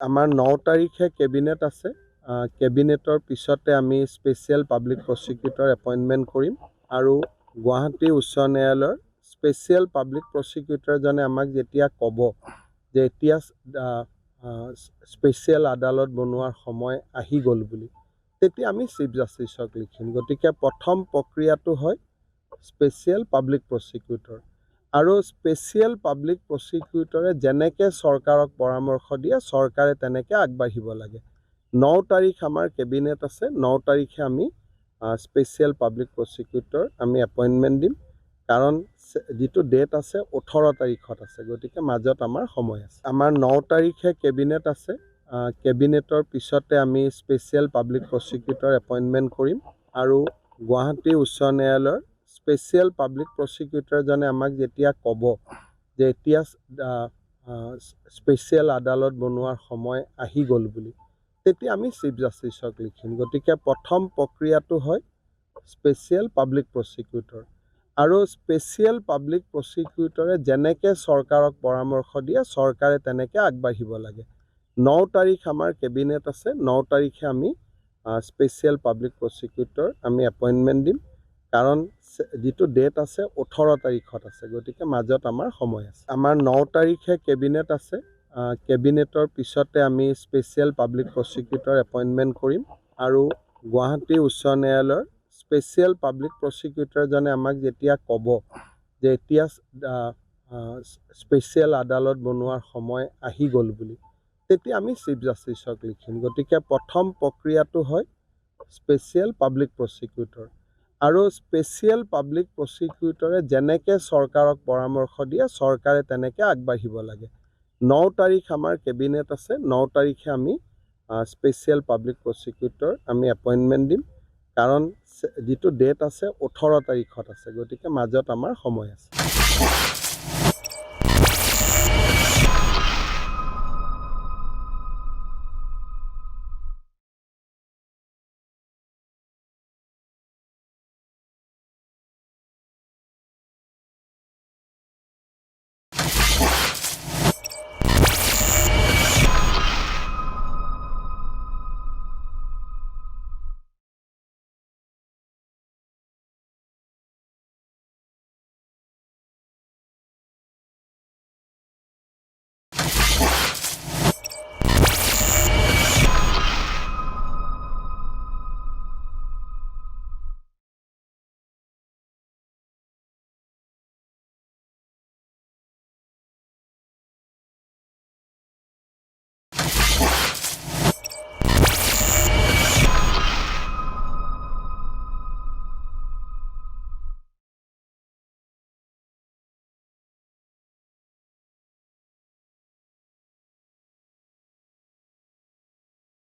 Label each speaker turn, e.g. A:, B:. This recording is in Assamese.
A: আমাৰ 9 তাৰিখে কেবিনেট আছে। কেবিনেটৰ পিছতে আমি স্পেচিয়েল পাব্লিক প্ৰচিকিউটৰ এপইণ্টমেণ্ট কৰিম আৰু গুৱাহাটী উচ্চ ন্যায়ালয়ৰ স্পেচিয়েল পাব্লিক প্ৰচিকিউটৰজনে আমাক যেতিয়া ক'ব যে এতিয়া স্পেচিয়েল আদালত বনোৱাৰ সময় আহি গ'ল বুলি, তেতিয়া আমি চিফ জাষ্টিছক লিখিম। গতিকে প্ৰথম প্ৰক্ৰিয়াটো হয় স্পেচিয়েল পাব্লিক প্ৰচিকিউটৰ আৰু স্পেচিয়েল পাব্লিক প্ৰচিকিউটৰে যেনেকৈ চৰকাৰক পৰামৰ্শ দিয়ে চৰকাৰে তেনেকৈ আগবাঢ়িব লাগে। 9 তাৰিখ আমাৰ কেবিনেট আছে। 9 তাৰিখে আমি স্পেচিয়েল পাব্লিক প্ৰচিকিউটৰ আমি এপইণ্টমেণ্ট দিম, কাৰণ যিটো ডেট আছে 18 তাৰিখত আছে, গতিকে মাজত আমাৰ সময় আছে। আমাৰ 9 তাৰিখে কেবিনেট আছে। কেবিনেটৰ পিছতে আমি স্পেচিয়েল পাব্লিক প্ৰচিকিউটৰ এপইণ্টমেণ্ট কৰিম আৰু গুৱাহাটী উচ্চ ন্যায়ালয়ৰ স্পেচিয়েল পাব্লিক প্ৰচিকিউটৰজনে আমাক যেতিয়া ক'ব যে এতিয়া স্পেচিয়েল আদালত বনোৱাৰ সময় আহি গ'ল বুলি, তেতিয়া আমি চিফ জাষ্টিছক লিখিম। গতিকে প্ৰথম প্ৰক্ৰিয়াটো হয় স্পেচিয়েল পাব্লিক প্ৰচিকিউটৰ আৰু স্পেচিয়েল পাব্লিক প্ৰচিকিউটৰে যেনেকৈ চৰকাৰক পৰামৰ্শ দিয়ে চৰকাৰে তেনেকৈ আগবাঢ়িব লাগে। 9 তাৰিখ আমাৰ কেবিনেট আছে। 9 তাৰিখে আমি স্পেচিয়েল পাব্লিক প্ৰচিকিউটৰ আমি এপইণ্টমেণ্ট দিম, কাৰণ যিটো ডেট আছে 18 তাৰিখত আছে, গতিকে মাজত আমাৰ সময় আছে। আমাৰ 9 তাৰিখে কেবিনেট আছে। কেবিনেটৰ পিছতে আমি স্পেচিয়েল পাব্লিক প্ৰচিকিউটৰ এপইণ্টমেণ্ট কৰিম আৰু গুৱাহাটী উচ্চ ন্যায়ালয়ৰ স্পেচিয়েল পাব্লিক প্ৰচিকিউটৰজনে আমাক যেতিয়া ক'ব যে এতিয়া স্পেচিয়েল আদালত বনোৱাৰ সময় আহি গ'ল বুলি, তেতিয়া আমি চিফ জাষ্টিছক লিখিম। গতিকে প্ৰথম প্ৰক্ৰিয়াটো হয় স্পেচিয়েল পাব্লিক প্ৰচিকিউটৰ আৰু স্পেচিয়েল পাব্লিক প্ৰচিকিউটৰে যেনেকৈ চৰকাৰক পৰামৰ্শ দিয়ে চৰকাৰে তেনেকৈ আগবাঢ়িব লাগে। 9 তাৰিখ আমাৰ কেবিনেট আছে। 9 তাৰিখে আমি স্পেচিয়েল পাব্লিক প্ৰচিকিউটৰ আমি এপইণ্টমেণ্ট দিম, কাৰণ যিটো ডেট আছে 18 তাৰিখত আছে, গতিকে মাজত আমাৰ সময় আছে।